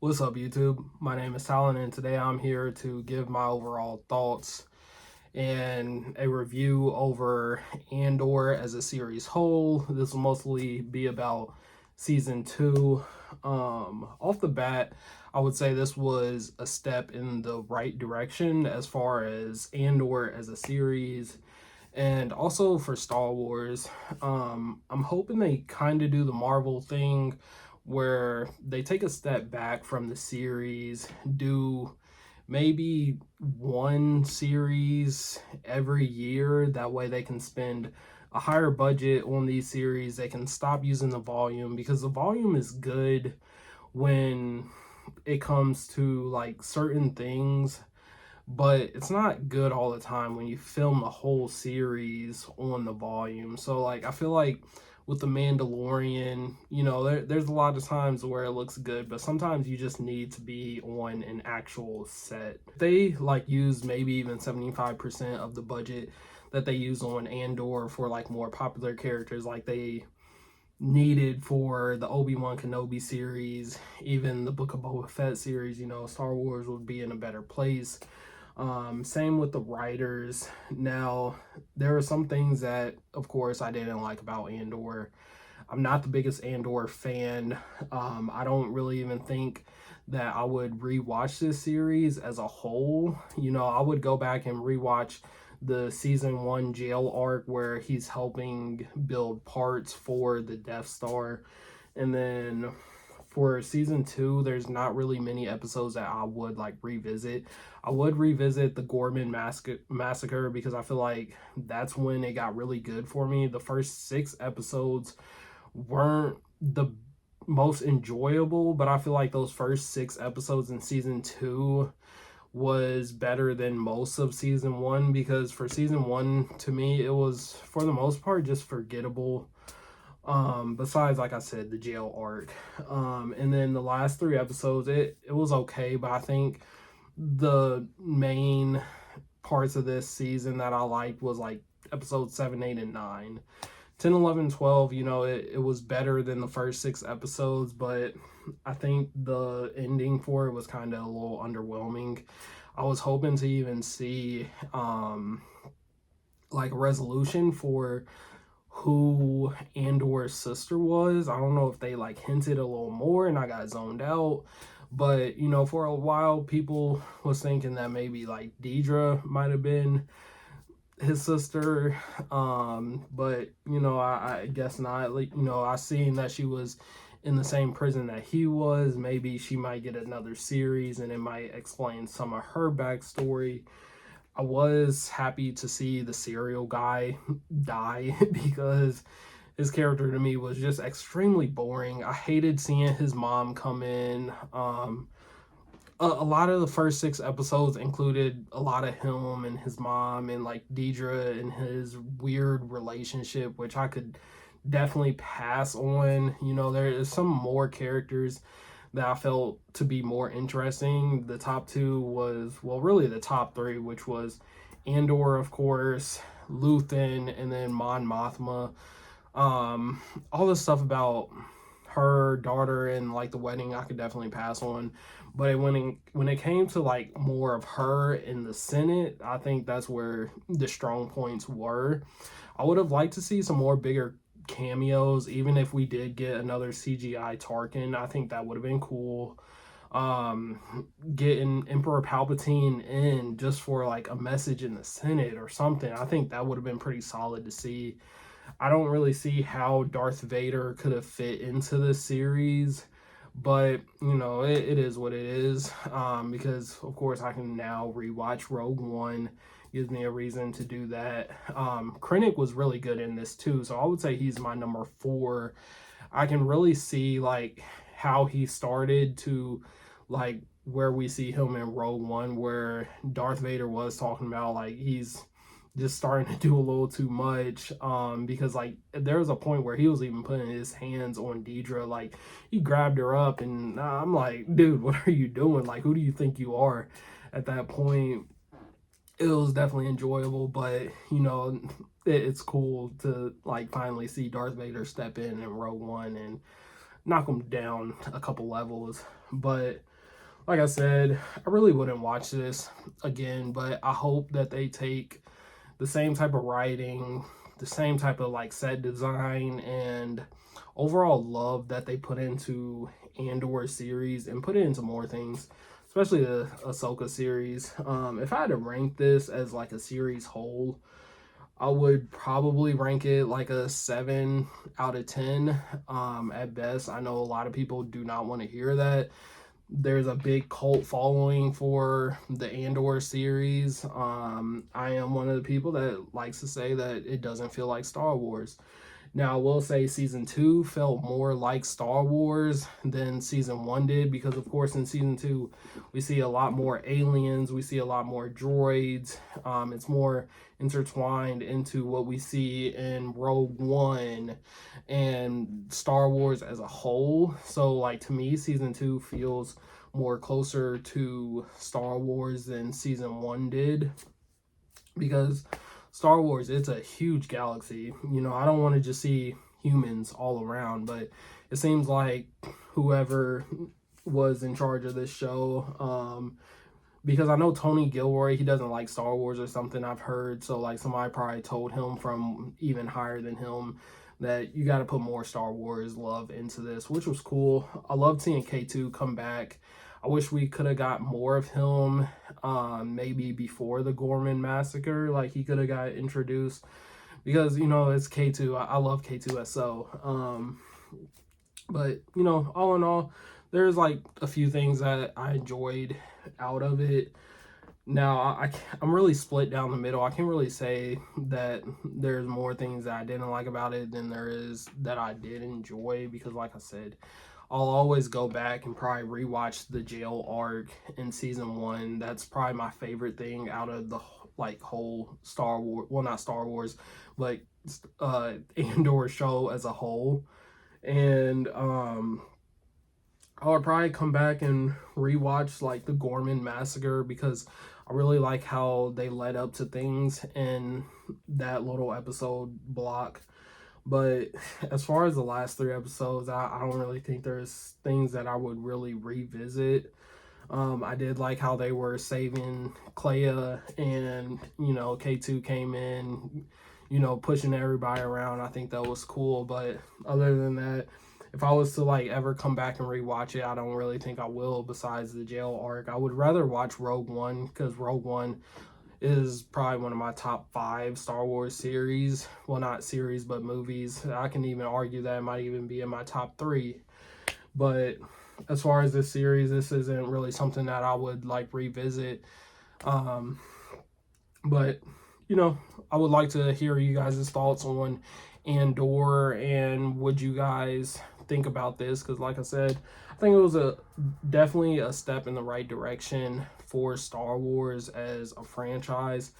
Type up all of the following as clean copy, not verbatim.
What's up, YouTube? My name is Talon, and today I'm here to give my overall thoughts and a review over Andor as a series whole. This will mostly be about season 2. Off the bat, I would say this was a step in the right direction as far as Andor as a series. And also for Star Wars, I'm hoping they kind of do the Marvel thing where they take a step back from the series, do maybe one series every year. That way they can spend a higher budget on these series. They can stop using the volume because the volume is good when it comes to like certain things, but it's not good all the time when you film a whole series on the volume. So like I feel like with the Mandalorian, there's a lot of times where it looks good, but sometimes you just need to be on an actual set. They like use maybe even 75% of the budget that they use on Andor for like more popular characters, like they needed for the Obi-Wan Kenobi series, even the Book of Boba Fett series. Star Wars would be in a better place. Same with the writers. Now, there are some things that, of course, I didn't like about Andor. I'm not the biggest Andor fan. I don't really even think that I would rewatch this series as a whole. I would go back and rewatch the season 1 jail arc where he's helping build parts for the Death Star. And then for season 2, there's not really many episodes that I would like revisit. I would revisit the Gorman massacre because I feel like that's when it got really good for me. The first 6 episodes weren't the most enjoyable, but I feel like those first 6 episodes in season 2 was better than most of season 1, because for season 1, to me, it was for the most part just forgettable. Besides, like I said, the jail arc. And then the last 3 episodes, it was okay, but I think the main parts of this season that I liked was like episodes 7, 8, and 9. 10, 11, 12, it was better than the first 6 episodes, but I think the ending for it was kind of a little underwhelming. I was hoping to even see like a resolution for who Andor's sister was. I don't know if they like hinted a little more and I got zoned out. But for a while people was thinking that maybe like Deidre might have been his sister. But I guess not. Like, I seen that she was in the same prison that he was. Maybe she might get another series and it might explain some of her backstory. I was happy to see the cereal guy die because his character to me was just extremely boring. I hated seeing his mom come in. A lot of the first 6 episodes included a lot of him and his mom and like Deidre and his weird relationship, which I could definitely pass on. There is some more characters that I felt to be more interesting. The top 2 was, well, really the top 3, which was Andor, of course, Luthen, and then Mon Mothma. All the stuff about her daughter and like the wedding, I could definitely pass on. But when it came to like more of her in the Senate, I think that's where the strong points were. I would have liked to see some more bigger cameos, even if we did get another CGI Tarkin. I think that would have been cool. Getting Emperor Palpatine in just for like a message in the Senate or something, I think that would have been pretty solid to see. I don't really see how Darth Vader could have fit into this series, but it is what it is. Because of course I can now rewatch Rogue One. Gives me a reason to do that. Krennic was really good in this too, so I would say he's my number 4. I can really see like how he started to like where we see him in Rogue One, where Darth Vader was talking about like he's just starting to do a little too much. Because like there was a point where he was even putting his hands on Deidre, like he grabbed her up, and I'm like, dude, what are you doing? Like, who do you think you are? At that point, it was definitely enjoyable, but it's cool to like finally see Darth Vader step in Rogue One and knock him down a couple levels. But like I said, I really wouldn't watch this again, but I hope that they take the same type of writing, the same type of like set design and overall love that they put into Andor series and put it into more things, especially the Ahsoka series. If I had to rank this as like a series whole, I would probably rank it like a 7 out of 10 at best. I know a lot of people do not want to hear that. There's a big cult following for the Andor series. I am one of the people that likes to say that it doesn't feel like Star Wars. Now, I will say season two felt more like Star Wars than season one did because, of course, in season two, we see a lot more aliens, we see a lot more droids. It's more intertwined into what we see in Rogue One and Star Wars as a whole. So, like, to me, season two feels more closer to Star Wars than season one did because Star Wars, it's a huge galaxy. You know, I don't want to just see humans all around, but it seems like whoever was in charge of this show, because I know Tony Gilroy, he doesn't like Star Wars or something I've heard. So, like, somebody probably told him from even higher than him that you got to put more Star Wars love into this, which was cool. I loved seeing K2 come back. I wish we could have got more of him, maybe before the Gorman massacre. Like, he could have got introduced because, you know, it's K2. I love K2SO. But, you know, all in all, there's like a few things that I enjoyed out of it. Now, I'm really split down the middle. I can't really say that there's more things that I didn't like about it than there is that I did enjoy because, like I said, I'll always go back and probably rewatch the jail arc in season one. That's probably my favorite thing out of the like whole Star Wars. Well, not Star Wars, but Andor show as a whole. And I would probably come back and rewatch like the Gorman massacre because I really like how they led up to things in that little episode block. But as far as the last three episodes, I don't really think there's things that I would really revisit. I did like how they were saving Clea and, you know, K2 came in, you know, pushing everybody around. I think that was cool. But other than that, if I was to like ever come back and rewatch it, I don't really think I will besides the jail arc. I would rather watch Rogue One because Rogue One is probably one of my top 5 Star Wars series. Well, not series, but movies. I can even argue that it might even be in my top 3. But as far as this series, this isn't really something that I would like revisit. Um, but, you know, I would like to hear you guys' thoughts on Andor and would you guys think about this? Because, like I said, I think it was definitely a step in the right direction for Star Wars as a franchise.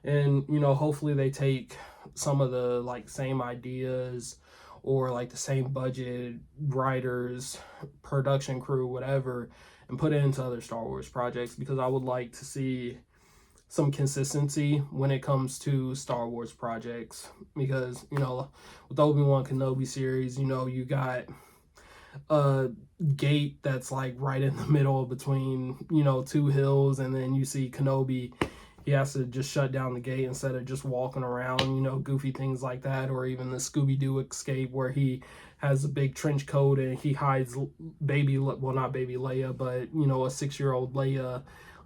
And, you know, hopefully they take some of the like same ideas or like the same budget, writers, production crew, whatever, and put it into other Star Wars projects because I would like to see some consistency when it comes to Star Wars projects because, you know, with the Obi-Wan Kenobi series, you know, you got a gate that's like right in the middle between, you know, two hills, and then you see Kenobi, he has to just shut down the gate instead of just walking around, you know, goofy things like that, or even the Scooby-Doo escape where he has a big trench coat and he hides baby, well, not baby Leia, but, you know, a 6-year-old Leia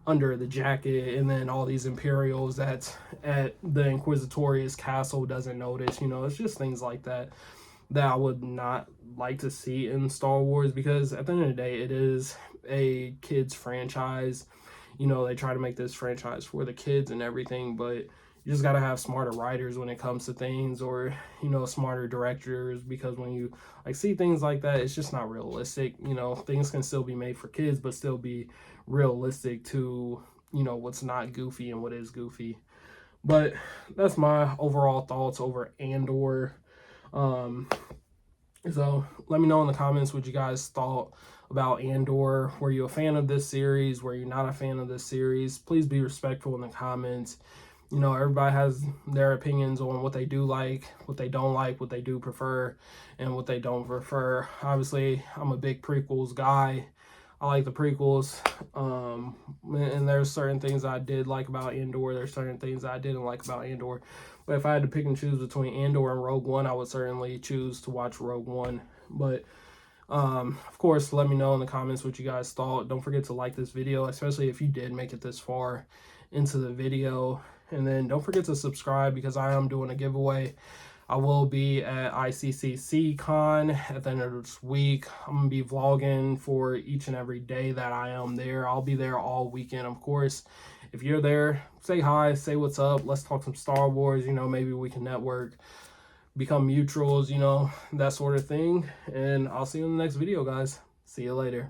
under the jacket, and then all these Imperials that's at the Inquisitorius castle doesn't notice, you know, it's just things like that that I would not like to see in Star Wars because at the end of the day, it is a kids franchise. You know, they try to make this franchise for the kids and everything, but you just got to have smarter writers when it comes to things, or, you know, smarter directors, because when you like see things like that, it's just not realistic. You know, things can still be made for kids, but still be realistic to, you know, what's not goofy and what is goofy. But that's my overall thoughts over Andor. Um, so let me know in the comments what you guys thought about Andor. Were you a fan of this series? Were you not a fan of this series? Please be respectful in the comments. You know, everybody has their opinions on what they do like, what they don't like, what they do prefer, and what they don't prefer. Obviously, I'm a big prequels guy. I like the prequels. And there's certain things I did like about Andor. There's certain things I didn't like about Andor. But if I had to pick and choose between Andor and Rogue One, I would certainly choose to watch Rogue One. But of course, let me know in the comments what you guys thought. Don't forget to like this video, especially if you did make it this far into the video. And then don't forget to subscribe, because I am doing a giveaway. I will be at ICCC Con at the end of this week. I'm going to be vlogging for each and every day that I am there. I'll be there all weekend, of course. If you're there, say hi, say what's up. Let's talk some Star Wars. You know, maybe we can network, become mutuals, you know, that sort of thing. And I'll see you in the next video, guys. See you later.